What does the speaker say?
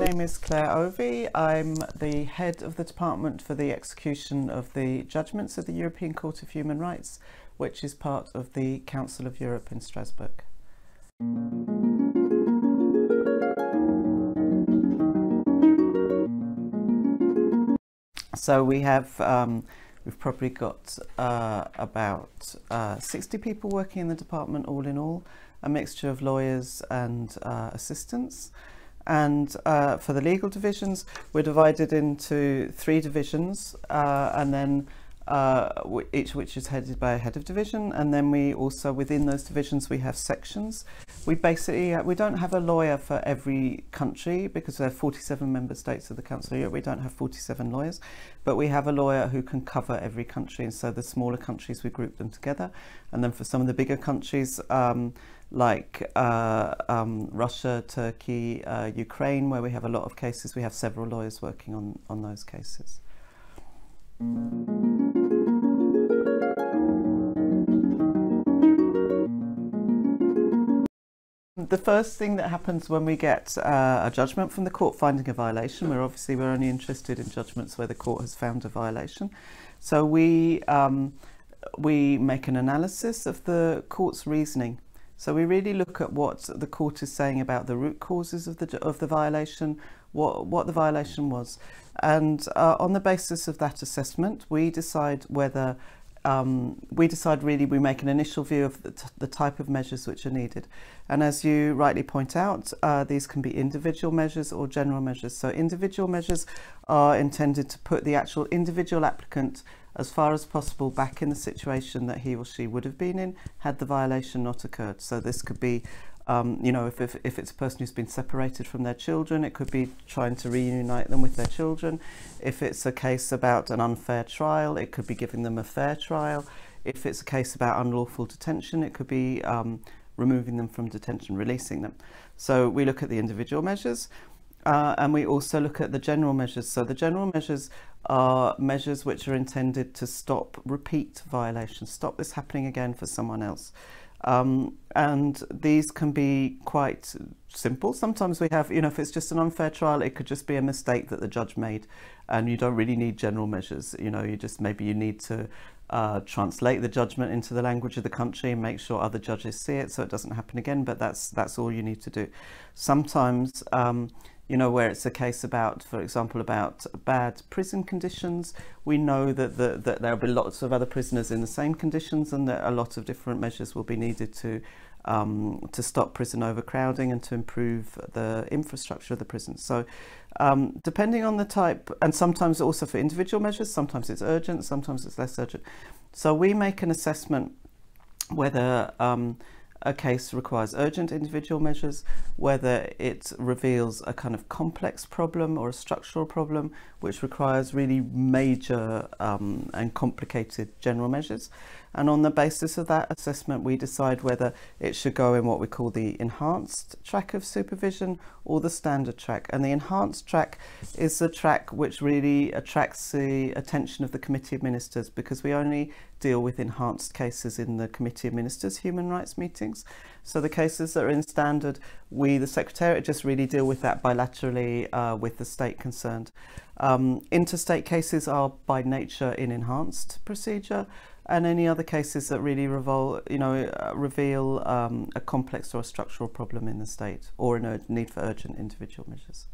name is Clare Ovey. I'm the head of the Department for the Execution of the Judgments of the European Court of Human Rights, which is part of the Council of Europe in Strasbourg. So we have, we've probably got about 60 people working in the department all in all, a mixture of lawyers and assistants. And for the legal divisions, we're divided into 3 divisions, and then each which is headed by a head of division. And then we also, within those divisions, we have sections. We basically, we don't have a lawyer for every country because there are 47 member states of the Council of Europe. We don't have 47 lawyers, but we have a lawyer who can cover every country. And so the smaller countries, we group them together. And then for some of the bigger countries, like Russia, Turkey, Ukraine, where we have a lot of cases, we have several lawyers working on those cases. The first thing that happens when we get a judgment from the court finding a violation, we're only interested in judgments where the court has found a violation. So we make an analysis of the court's reasoning. So we really look at what the court is saying about the root causes of the violation, what the violation was, and on the basis of that assessment, we decide whether we make an initial view of the type of measures which are needed. And as you rightly point out, these can be individual measures or general measures. So individual measures are intended to put the actual individual applicant as far as possible back in the situation that he or she would have been in had the violation not occurred. So this could be, you know, if it's a person who's been separated from their children, it could be trying to reunite them with their children. If it's a case about an unfair trial, it could be giving them a fair trial. If it's a case about unlawful detention, it could be removing them from detention, releasing them. So we look at the individual measures. And we also look at the general measures. So the general measures are measures which are intended to stop repeat violations, stop this happening again for someone else. And these can be quite simple. Sometimes we have, you know, if it's just an unfair trial, it could just be a mistake that the judge made, and you don't really need general measures. You know, maybe you need to translate the judgment into the language of the country and make sure other judges see it so it doesn't happen again, but that's all you need to do. Sometimes you know, where it's a case about, for example, about bad prison conditions, we know that there will be lots of other prisoners in the same conditions, and that a lot of different measures will be needed to stop prison overcrowding and to improve the infrastructure of the prison. So depending on the type, and sometimes also for individual measures, sometimes it's urgent, sometimes it's less urgent. So we make an assessment whether a case requires urgent individual measures, whether it reveals a kind of complex problem or a structural problem which requires really major and complicated general measures. And on the basis of that assessment, we decide whether it should go in what we call the enhanced track of supervision or the standard track. And the enhanced track is the track which really attracts the attention of the Committee of Ministers, because we only deal with enhanced cases in the Committee of Ministers human rights meetings. So the cases that are in standard, we, the Secretariat, just really deal with that bilaterally with the state concerned. Interstate cases are by nature in enhanced procedure, and any other cases that really reveal a complex or a structural problem in the state or a need for urgent individual measures.